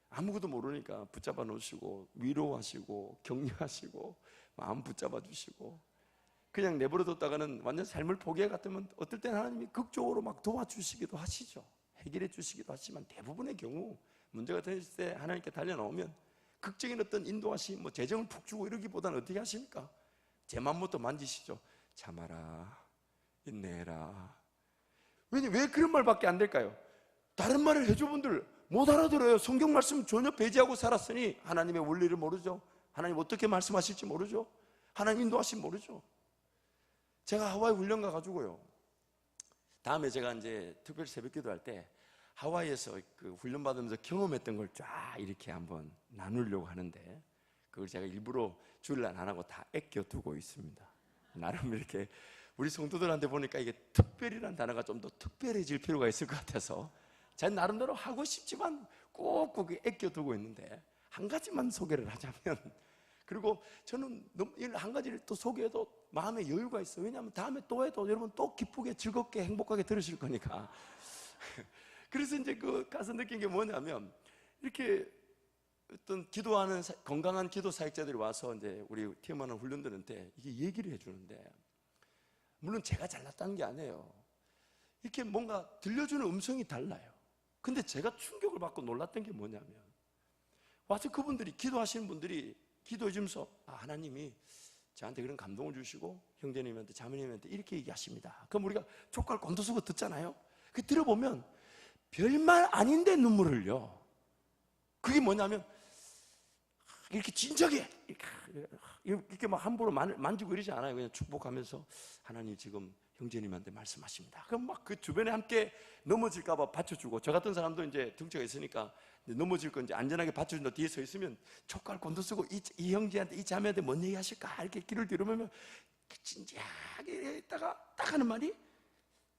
아무것도 모르니까 붙잡아 놓으시고 위로하시고 격려하시고 마음 붙잡아 주시고 그냥 내버려 뒀다가는 완전 삶을 포기해 갔다면 어떨 때는 하나님이 극적으로 막 도와주시기도 하시죠. 해결해 주시기도 하지만 대부분의 경우 문제가 됐을 때 하나님께 달려나오면 극적인 어떤 인도하심, 뭐 재정을 푹 주고 이러기보다는 어떻게 하십니까? 제 맘부터 만지시죠. 참아라, 인내해라. 왜 그런 말밖에 안 될까요? 다른 말을 해준 분들 못 알아들어요. 성경 말씀 전혀 배제하고 살았으니 하나님의 원리를 모르죠. 하나님 어떻게 말씀하실지 모르죠. 하나님 인도하심 모르죠. 제가 하와이 훈련 가가지고요, 다음에 제가 이제 특별 새벽기도 할 때 하와이에서 그 훈련 받으면서 경험했던 걸 쫙 이렇게 한번 나누려고 하는데, 그걸 제가 일부러 주일날 안 하고 다 아껴두고 있습니다. 나름 이렇게 우리 성도들한테 보니까 이게 특별이라는 단어가 좀 더 특별해질 필요가 있을 것 같아서 제 나름대로 하고 싶지만 꾹꾹 아껴두고 있는데, 한 가지만 소개를 하자면, 그리고 저는 한 가지를 또 소개해도 마음에 여유가 있어요. 왜냐하면 다음에 또 해도 여러분 또 기쁘게 즐겁게 행복하게 들으실 거니까. 그래서 이제 그 가서 느낀 게 뭐냐면, 이렇게 어떤 기도하는 건강한 기도 사역자들이 와서 이제 우리 팀하는 훈련들한테 이게 얘기를 해주는데, 물론 제가 잘났다는 게 아니에요. 이렇게 뭔가 들려주는 음성이 달라요. 근데 제가 충격을 받고 놀랐던 게 뭐냐면, 와서 그분들이 기도하시는 분들이 기도해 주면서 하나님이 저한테 그런 감동을 주시고 형제님한테 자매님한테 이렇게 얘기하십니다. 그럼 우리가 족발 곤두서고 듣잖아요. 그 들어보면 별말 아닌데 눈물을 흘려. 그게 뭐냐면 이렇게 진작에 이렇게 막 함부로 만지고 이러지 않아요. 그냥 축복하면서 하나님 지금 형제님한테 말씀하십니다. 그럼 막 그 주변에 함께 넘어질까봐 받쳐주고, 저 같은 사람도 이제 등치가 있으니까 넘어질 건 이제 안전하게 받쳐준다 뒤에 서 있으면 촉갈 곤두쓰고 이 형제한테 이 자매한테 뭔 얘기 하실까 이렇게 귀를 들으면 진지하게 있다가 딱 하는 말이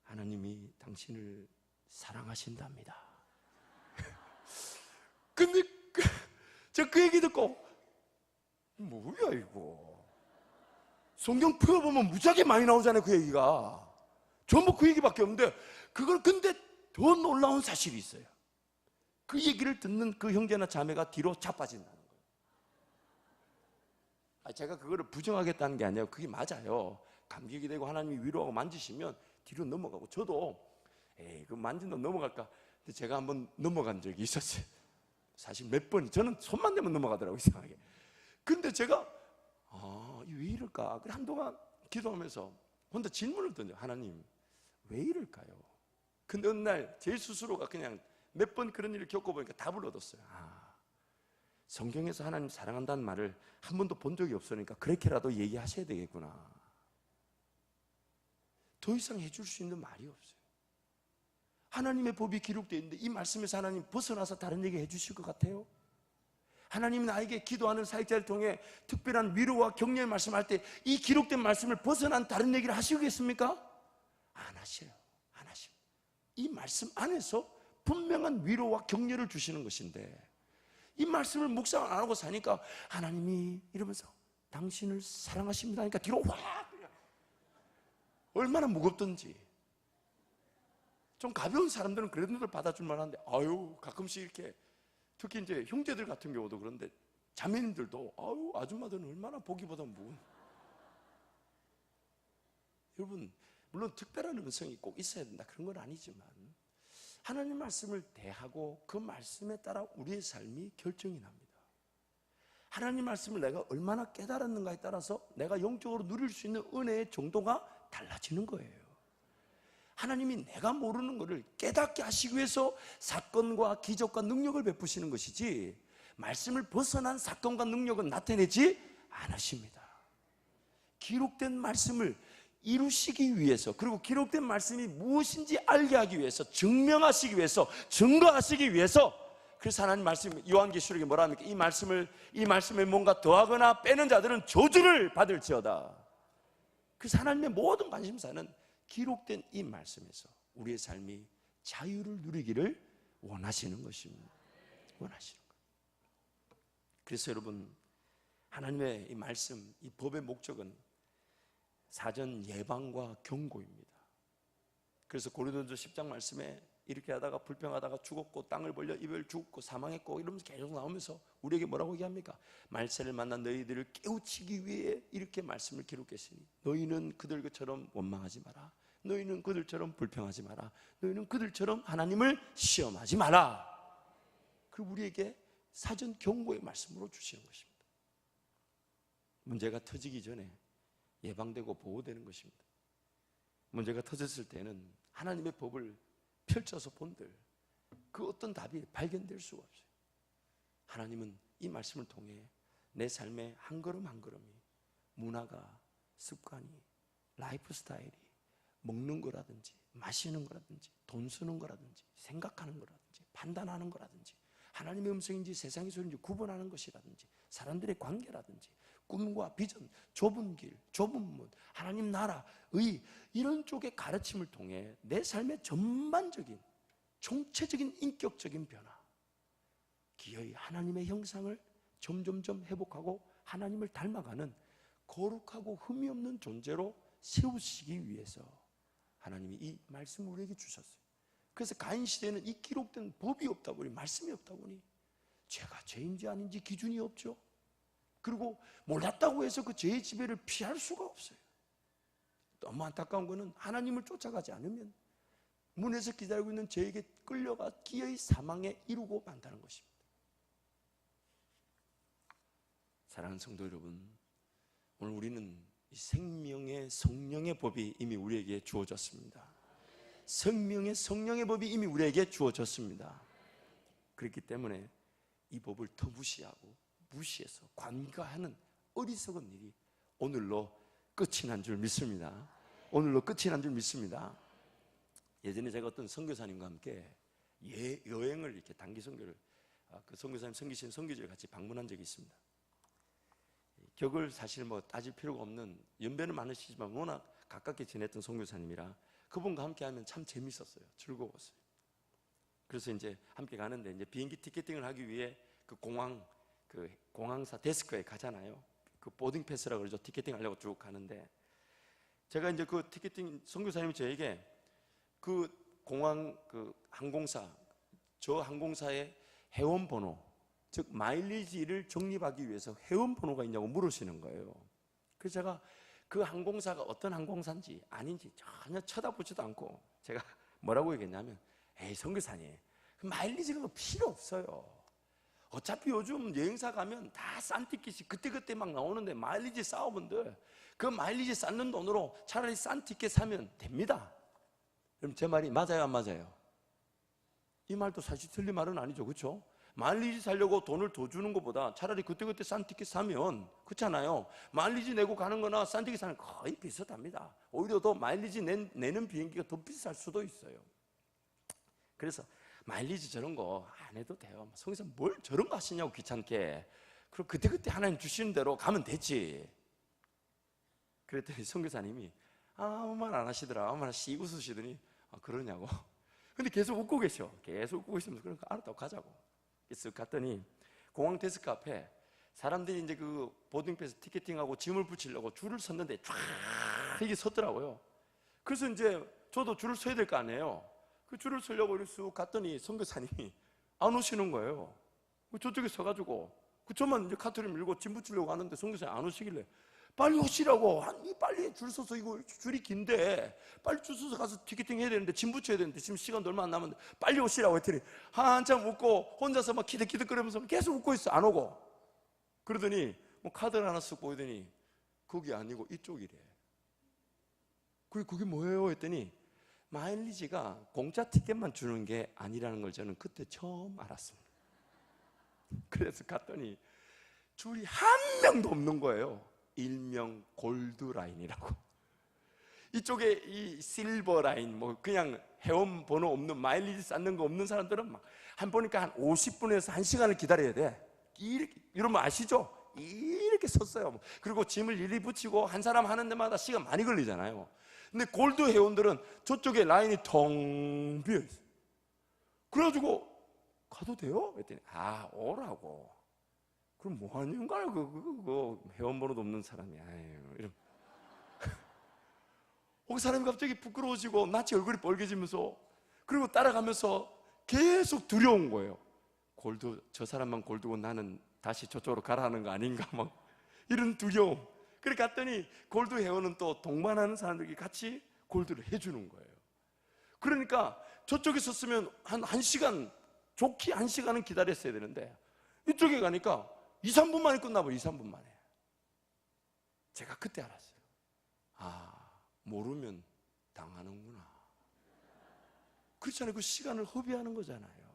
하나님이 당신을 사랑하신답니다. 근데 저 그 얘기 듣고 뭐야 이거, 성경 풀어보면 무지하게 많이 나오잖아요. 그 얘기가 전부 그 얘기밖에 없는데, 그걸 근데 더 놀라운 사실이 있어요. 그 얘기를 듣는 그 형제나 자매가 뒤로 자빠진다는 거예요. 제가 그거를 부정하겠다는 게 아니에요. 그게 맞아요. 감격이 되고 하나님이 위로하고 만지시면 뒤로 넘어가고, 저도 그 만진다 넘어갈까, 근데 제가 한번 넘어간 적이 있었어요. 사실 몇 번, 저는 손만 대면 넘어가더라고요, 이상하게. 근데 제가 왜 이럴까? 그래 한동안 기도하면서 혼자 질문을 던져. 하나님 왜 이럴까요? 근데 어느 날 제 스스로가 그냥 몇 번 그런 일을 겪어보니까 답을 얻었어요. 성경에서 하나님 사랑한다는 말을 한 번도 본 적이 없으니까 그렇게라도 얘기하셔야 되겠구나. 더 이상 해줄 수 있는 말이 없어요. 하나님의 법이 기록되어 있는데 이 말씀에서 하나님 벗어나서 다른 얘기 해주실 것 같아요? 하나님은 나에게 기도하는 사역자를 통해 특별한 위로와 격려의 말씀할 때 이 기록된 말씀을 벗어난 다른 얘기를 하시겠습니까? 안 하셔요. 안 하셔요. 이 말씀 안에서 분명한 위로와 격려를 주시는 것인데, 이 말씀을 묵상 안 하고 사니까 하나님이 이러면서 당신을 사랑하십니다 하니까 뒤로 확, 얼마나 무겁던지. 좀 가벼운 사람들은 그래도 받아줄 만한데, 가끔씩 이렇게, 특히 이제 형제들 같은 경우도 그런데 자매님들도 아줌마들은 얼마나 보기보다 무거운. 여러분, 물론 특별한 음성이 꼭 있어야 된다 그런 건 아니지만, 하나님 말씀을 대하고 그 말씀에 따라 우리의 삶이 결정이 납니다. 하나님 말씀을 내가 얼마나 깨달았는가에 따라서 내가 영적으로 누릴 수 있는 은혜의 정도가 달라지는 거예요. 하나님이 내가 모르는 것을 깨닫게 하시기 위해서 사건과 기적과 능력을 베푸시는 것이지, 말씀을 벗어난 사건과 능력은 나타내지 않으십니다. 기록된 말씀을 이루시기 위해서, 그리고 기록된 말씀이 무엇인지 알게 하기 위해서, 증명하시기 위해서, 증거하시기 위해서, 그래서 하나님 말씀, 요한계시록에 뭐라 합니까? 이 말씀에 뭔가 더하거나 빼는 자들은 저주를 받을지어다. 그래서 하나님의 모든 관심사는 기록된 이 말씀에서 우리의 삶이 자유를 누리기를 원하시는 것입니다. 원하시는 거예요. 그래서 여러분, 하나님의 이 말씀, 이 법의 목적은 사전 예방과 경고입니다. 그래서 고린도전서 10장 말씀에 이렇게 하다가 불평하다가 죽었고 땅을 벌려 입을 죽고 사망했고 이러면서 계속 나오면서 우리에게 뭐라고 얘기합니까? 말세를 만난 너희들을 깨우치기 위해 이렇게 말씀을 기록했으니 너희는 그들처럼 원망하지 마라. 너희는 그들처럼 불평하지 마라. 너희는 그들처럼 하나님을 시험하지 마라. 그리고 우리에게 사전 경고의 말씀으로 주시는 것입니다. 문제가 터지기 전에 예방되고 보호되는 것입니다. 문제가 터졌을 때는 하나님의 법을 펼쳐서 본들 그 어떤 답이 발견될 수가 없어요. 하나님은 이 말씀을 통해 내 삶의 한 걸음 한 걸음이 문화가, 습관이, 라이프 스타일이 먹는 거라든지 마시는 거라든지 돈 쓰는 거라든지 생각하는 거라든지 판단하는 거라든지 하나님의 음성인지 세상의 소리인지 구분하는 것이라든지 사람들의 관계라든지 꿈과 비전, 좁은 길, 좁은 문, 하나님 나라, 의 이런 쪽의 가르침을 통해 내 삶의 전반적인 총체적인 인격적인 변화, 기어이 하나님의 형상을 점점점 회복하고 하나님을 닮아가는 거룩하고 흠이 없는 존재로 세우시기 위해서 하나님이 이 말씀을 우리에게 주셨어요. 그래서 가인 시대에는 이 기록된 법이 없다 보니 말씀이 없다 보니 죄가 죄인지 아닌지 기준이 없죠. 그리고 몰랐다고 해서 그 죄의 지배를 피할 수가 없어요. 너무 안타까운 것은 하나님을 쫓아가지 않으면 문에서 기다리고 있는 죄에게 끌려가 기어이 사망에 이르고 만다는 것입니다. 사랑하는 성도 여러분, 오늘 우리는 이 생명의 성령의 법이 이미 우리에게 주어졌습니다. 생명의 성령의 법이 이미 우리에게 주어졌습니다. 그렇기 때문에 이 법을 더 무시해서 관가하는 어리석은 일이 오늘로 끝이 난 줄 믿습니다. 오늘로 끝이 난 줄 믿습니다. 예전에 제가 어떤 선교사님과 함께 여행을 이렇게 단기 선교를 그 선교사님 섬기신 선교지를 같이 방문한 적이 있습니다. 격을 사실 뭐 따질 필요가 없는 연배는 많으시지만 워낙 가깝게 지냈던 선교사님이라 그분과 함께 하면 참 재밌었어요. 즐거웠어요. 그래서 이제 함께 가는데 이제 비행기 티켓팅을 하기 위해 그 공항사 데스크에 가잖아요. 그 보딩 패스라고 그러죠. 티켓팅 하려고 쭉 가는데 제가 이제 그 티켓팅 선교사님이 저에게 그 공항 그 항공사 저 항공사의 회원 번호 즉 마일리지를 적립하기 위해서 회원 번호가 있냐고 물으시는 거예요. 그래서 제가 그 항공사가 어떤 항공사인지 아닌지 전혀 쳐다보지도 않고 제가 뭐라고 얘기했냐면 에이 선교사님 그 마일리지가 필요 없어요. 어차피 요즘 여행사 가면 다 싼 티켓이 그때그때 막 나오는데 마일리지 쌓으면 돼. 그 마일리지 쌓는 돈으로 차라리 싼 티켓 사면 됩니다. 그럼 제 말이 맞아요 안 맞아요? 이 말도 사실 틀린 말은 아니죠. 그렇죠? 마일리지 살려고 돈을 더 주는 것보다 차라리 그때그때 싼 티켓 사면 그렇잖아요. 마일리지 내고 가는 거나 싼 티켓 사는 거의 비슷합니다. 오히려 더 마일리지 내는 비행기가 더 비쌀 수도 있어요. 그래서 마일리지 저런 거 안 해도 돼요. 성에서 뭘 저런 거 하시냐고 귀찮게. 그럼 그때그때 하나님 주시는 대로 가면 되지. 그랬더니 선교사님이 아무 말 안 하시더라. 아무 말 씩 웃으시더니 그러냐고. 근데 계속 웃고 계셔. 계속 웃고 계시면서 그러니까 알았다고 가자고. 그래서 갔더니 공항 데스크 앞에 사람들이 이제 그 보딩패스 티켓팅하고 짐을 붙이려고 줄을 섰는데 쫙 이게 섰더라고요. 그래서 이제 저도 줄을 서야 될 거 아니에요. 그 줄을 서려고 쑥 갔더니 선교사님이 안 오시는 거예요. 저쪽에 서가지고 저만 이제 카트를 밀고 짐 붙이려고 하는데 선교사님 안 오시길래 빨리 오시라고. 아니 빨리 줄 서서 이거 줄이 긴데 빨리 줄 서서 가서 티켓팅 해야 되는데 짐 붙여야 되는데 지금 시간도 얼마 안 남았는데 빨리 오시라고 했더니 한참 웃고 혼자서 막 키득키득거리면서 계속 웃고 있어. 안 오고. 그러더니 뭐 카드를 하나 쓱 보이더니 그게 아니고 이쪽이래. 그게 뭐예요? 했더니 마일리지가 공짜 티켓만 주는 게 아니라는 걸 저는 그때 처음 알았습니다. 그래서 갔더니 줄이 한 명도 없는 거예요. 일명 골드 라인이라고. 이쪽에 이 실버 라인, 뭐 그냥 회원 번호 없는 마일리지 쌓는 거 없는 사람들은 막 한 보니까 한 50분에서 1시간을 기다려야 돼. 이러면 아시죠? 이렇게 섰어요. 그리고 짐을 일일이 붙이고 한 사람 하는 데마다 시간 많이 걸리잖아요. 근데 골드 회원들은 저쪽에 라인이 텅 비어 있어요. 그래가지고 가도 돼요? 그랬더니 오라고. 그럼 뭐 하는 거야? 그 회원 번호도 없는 사람이. 이런. 그 사람이 갑자기 부끄러워지고 낯이 얼굴이 빨개지면서 그리고 따라가면서 계속 두려운 거예요. 저 사람만 골두고 나는 다시 저쪽으로 가라는 거 아닌가, 막 이런 두려움. 그래 갔더니 골드 회원은 또 동반하는 사람들이 같이 골드를 해주는 거예요. 그러니까 저쪽에 섰으면 한 시간, 좋게 1시간은 기다렸어야 되는데 이쪽에 가니까 2, 3분 만에 끝나버려. 2, 3분 만에. 제가 그때 알았어요. 모르면 당하는구나. 그렇잖아요. 그 시간을 허비하는 거잖아요.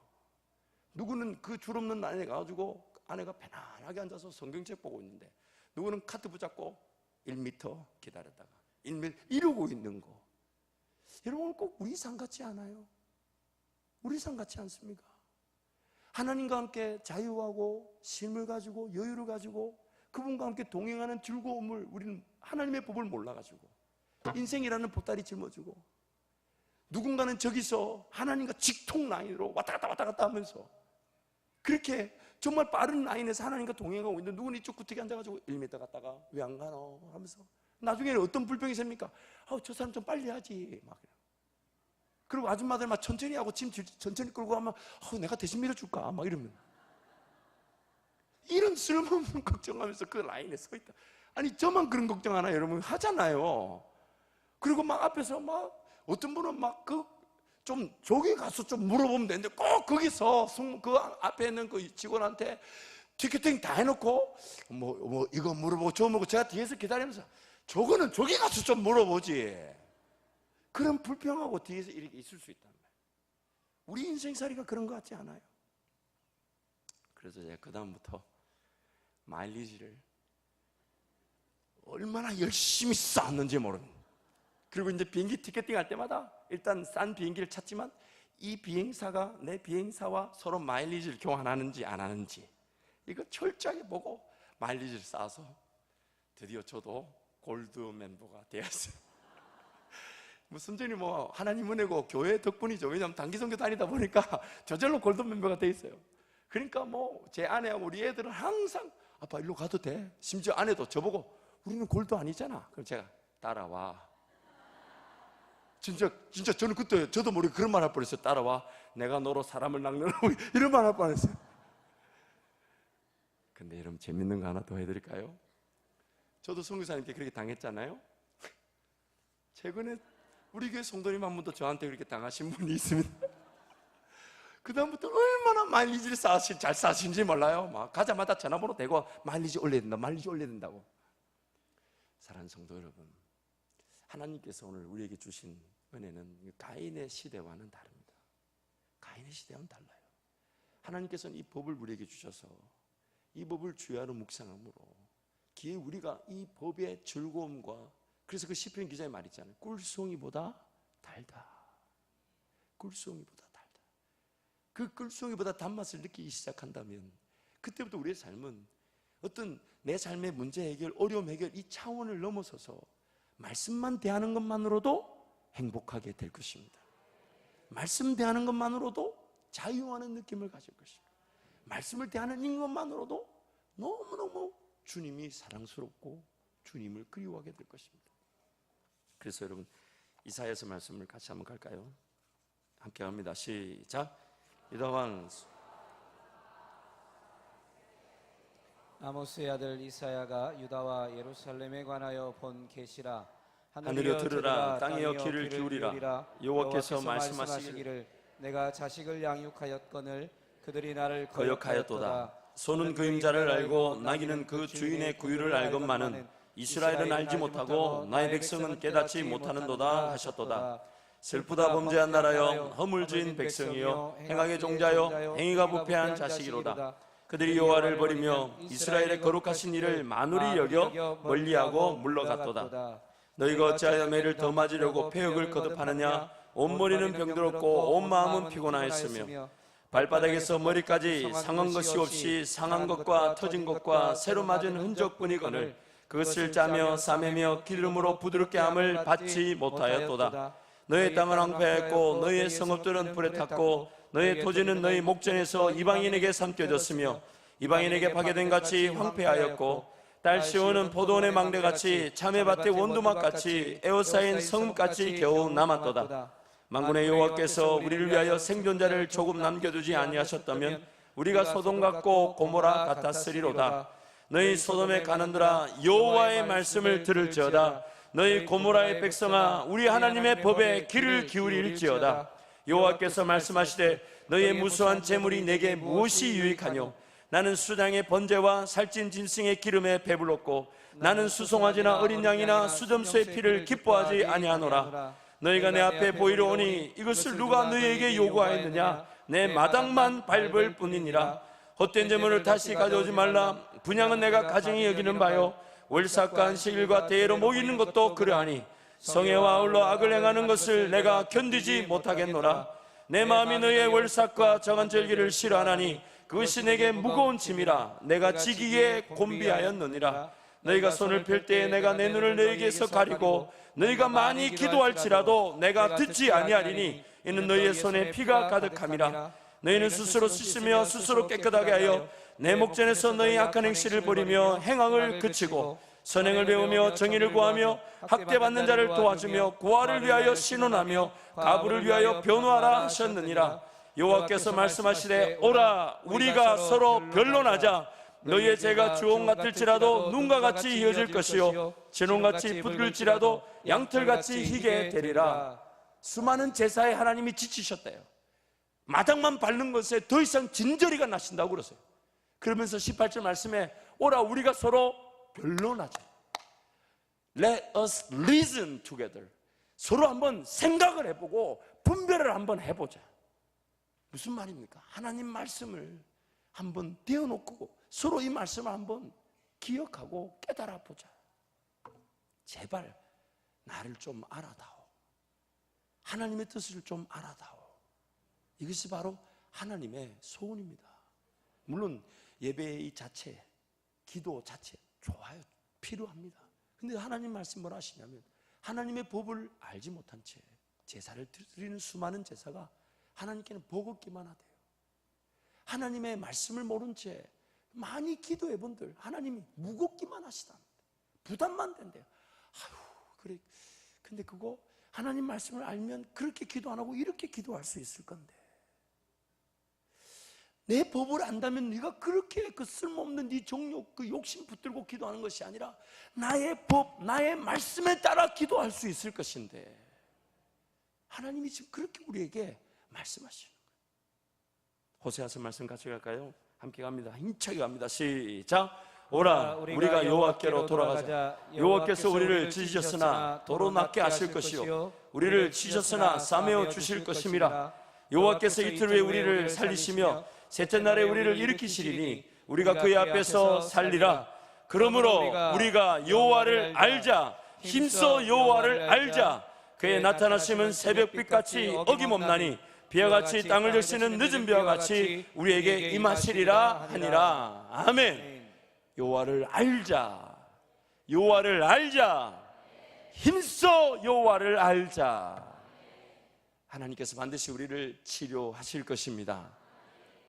누구는 그 줄 없는 라인에 가가지고 아내가 편안하게 앉아서 성경책 보고 있는데, 누구는 카트 붙잡고 1m 기다렸다가 1m 이러고 있는 거. 여러분, 꼭 우리 삶 같지 않아요? 우리 삶 같지 않습니까? 하나님과 함께 자유하고 쉼을 가지고 여유를 가지고 그분과 함께 동행하는 즐거움을, 우리는 하나님의 법을 몰라가지고 인생이라는 보따리 짊어지고, 누군가는 저기서 하나님과 직통 라인으로 왔다 갔다 하면서 그렇게 정말 빠른 라인에서 하나님과 동행하고 있는데, 누구는 이쪽 구석에 앉아가지고 1m 갔다가 왜 안 가노 하면서, 나중에는 어떤 불평이 생깁니까? 저 사람 좀 빨리 하지 막. 그리고 아줌마들 막 천천히 하고 짐 천천히 끌고 가면 내가 대신 밀어줄까 막 이러면, 이런 쓸모없는 걱정하면서 그 라인에 서 있다. 아니, 저만 그런 걱정하나? 여러분 하잖아요. 그리고 막 앞에서 막 어떤 분은 막 좀 저기 가서 좀 물어보면 되는데, 꼭 거기서 그 앞에 있는 그 직원한테 티켓팅 다 해놓고 뭐 이거 물어보고 저거 물어보고, 제가 뒤에서 기다리면서 저거는 저기 가서 좀 물어보지. 그런 불평하고 뒤에서 이렇게 있을 수 있단 말이에요. 우리 인생살이가 그런 것 같지 않아요? 그래서 제가 그 다음부터 마일리지를 얼마나 열심히 쌓았는지 모르는, 그리고 이제 비행기 티켓팅 할 때마다 일단 싼 비행기를 찾지만 이 비행사가 내 비행사와 서로 마일리지를 교환하는지 안 하는지 이거 철저하게 보고 마일리지를 쌓아서 드디어 저도 골드 멤버가 되었어요. 순전히 하나님 은혜고 교회 덕분이죠. 왜냐하면 단기 선교 다니다 보니까 저절로 골드 멤버가 돼 있어요. 그러니까 제 아내하고 우리 애들은 항상 아빠 일로 가도 돼? 심지어 아내도 저보고 우리는 골드 아니잖아. 그럼 제가 따라와. 진짜 저는 그때 저도 모르게 그런 말 할 뻔했어요. 따라와. 내가 너로 사람을 낚는다고 이런 말 할 뻔했어요. 근데 여러분, 재밌는 거 하나 더 해드릴까요? 저도 선교사님께 그렇게 당했잖아요. 최근에 우리 교회 성도님 한 분도 저한테 그렇게 당하신 분이 있습니다. 그 다음부터 얼마나 마일리지를 잘 쌓으신지 몰라요. 막 가자마자 전화번호 대고 마일리지 올려야 된다고. 사랑하는 성도 여러분, 하나님께서 오늘 우리에게 주신 은혜는 가인의 시대와는 다릅니다. 가인의 시대와는 달라요. 하나님께서는 이 법을 우리에게 주셔서 이 법을 주야로 묵상함으로 기회 우리가 이 법의 즐거움과, 그래서 그 시편 기자의 말 있잖아요. 꿀송이보다 달다. 꿀송이보다 달다. 그 꿀송이보다 단맛을 느끼기 시작한다면 그때부터 우리의 삶은 어떤 내 삶의 문제 해결, 어려움 해결 이 차원을 넘어서서 말씀만 대하는 것만으로도 행복하게 될 것입니다. 말씀 대하는 것만으로도 자유하는 느낌을 가질 것입니다. 말씀을 대하는 것만으로도 너무너무 주님이 사랑스럽고 주님을 그리워하게 될 것입니다. 그래서 여러분, 이사야서 말씀을 같이 한번 갈까요? 함께 합니다. 시작. 이다왕 아모스의 아들 이사야가 유다와 예루살렘에 관하여 본 계시라. 하늘이여 들으라, 땅이여 귀를 기울이라. 여호와께서 말씀하시기를 내가 자식을 양육하였거늘 그들이 나를 거역하였도다. 소는 그림자를 알고 나귀는 그 주인의 구유를 알건만은 이스라엘은 알지 못하고 나의 백성은 깨닫지 못하는도다 하셨도다. 슬프다 범죄한 나라여, 허물진 백성이여, 행악의 종자여, 행위가 부패한 자식이로다. 그들이 여호와를 버리며 이스라엘의 거룩하신 이를 만홀히 여겨 멀리하고 물러갔도다. 너희가 어찌하여 매를 더 맞으려고 폐역을 거듭하느냐? 온 머리는 병들었고 온 마음은 피곤하였으며 발바닥에서 머리까지 상한 것이 없이 상한 것과 터진 것과 새로 맞은 흔적뿐이거늘 그것을 짜며 싸매며 기름으로 부드럽게 함을 받지 못하였도다. 너의 땅은 황폐하였고 너희의 성읍들은 불에 탔고 너의 토지는 너희 목전에서 이방인에게 삼켜졌으며 이방인에게 파괴된 같이 황폐하였고 딸 시온은 포도원의 망대같이 참외밭의 원두막같이 에워싸인 성읍같이 겨우 남았도다. 만군의 여호와께서 우리를 위하여 생존자를 조금 남겨두지 아니하셨다면 우리가 소돔 같고 고모라 같았으리로다. 너희 소돔에 가는들아 여호와의 말씀을 들을지어다. 너희 고모라의 백성아 우리 하나님의 법에 귀를 기울일지어다. 여호와께서 말씀하시되 너희의 무수한 재물이 내게 무엇이 유익하뇨? 나는 수장의 번제와 살찐 짐승의 기름에 배불렀고 나는 수송아지나 어린 양이나 수점수의 피를 기뻐하지 아니하노라. 너희가 내 앞에 보이러 오니 이것을 누가 너희에게 요구하였느냐? 내 마당만 밟을 뿐이니라. 헛된 재물을 다시 가져오지 말라. 분양은 내가 가증히 여기는 바요 월삭과 안식일과 대회로 모이는 것도 그러하니 성회와 아울러 악을 행하는 것을 내가 견디지 못하겠노라. 내 마음이 너희의 월삭과 정한 절기를 싫어하나니 그것이 내게 무거운 짐이라. 내가 지기에 곤비하였느니라. 너희가 손을 펼 때에 내가 내 눈을 너희에게서 가리고 너희가 많이 기도할지라도 내가 듣지 아니하리니 이는 너희의 손에 피가 가득함이라. 너희는 스스로 씻으며 스스로 깨끗하게 하여 내 목전에서 너희 악한 행실을 버리며 행악을 그치고 선행을 배우며 정의를 구하며 학대받는 자를 도와주며 고아를 위하여 신원하며 가부를 위하여 변호하라 하셨느니라. 여호와께서 말씀하시되 오라 우리가 서로 변론하자. 너희의 죄가 주홍 같을지라도 눈과 같이 이어질 것이요 진홍같이 붉을지라도 양털같이 희게 되리라. 수많은 제사에 하나님이 지치셨대요. 마당만 밟는 것에 더 이상 진저리가 나신다고 그러세요. 그러면서 18절 말씀에 오라 우리가 서로 변론하자. Let us reason together. 서로 한번 생각을 해보고 분별을 한번 해보자. 무슨 말입니까? 하나님 말씀을 한번 떼어놓고 서로 이 말씀을 한번 기억하고 깨달아 보자. 제발 나를 좀 알아다오. 하나님의 뜻을 좀 알아다오. 이것이 바로 하나님의 소원입니다. 물론 예배의 이 자체, 기도 자체 좋아요. 필요합니다. 근데 하나님 말씀 뭐라 하시냐면 하나님의 법을 알지 못한 채 제사를 드리는 수많은 제사가 하나님께는 버겁기만 하대요. 하나님의 말씀을 모른 채 많이 기도해 본들 하나님이 무겁기만 하시답니다. 부담만 된대요. 아유 그래. 근데 그거 하나님 말씀을 알면 그렇게 기도 안 하고 이렇게 기도할 수 있을 건데 내 법을 안다면 네가 그렇게 그 쓸모없는 네 정욕 그 욕심 붙들고 기도하는 것이 아니라 나의 법, 나의 말씀에 따라 기도할 수 있을 것인데 하나님이 지금 그렇게 우리에게 말씀하시는 거예요. 호세아서 말씀 같이 갈까요? 함께 갑니다. 힘차게 갑니다. 시작. 오라 우리가 여호와께로 돌아가자. 여호와께서 우리를 지으셨으나 도로 낫게 하실 것이요 우리를 치셨으나 싸매어 주실 것임이라. 여호와께서 이틀 후에 우리를 살리시며 셋째 날에 우리를 일으키시리니 우리가 그의 앞에서 살리라. 그러므로 우리가 여호와를 알자. 힘써 여호와를 알자. 그의 나타나심은 새벽빛같이 어김없나니 비와 같이 땅을 적시는 늦은 비와 같이 우리에게 임하시리라 하니라. 아멘. 여호와를 알자. 여호와를 알자. 힘써 여호와를 알자. 하나님께서 반드시 우리를 치료하실 것입니다.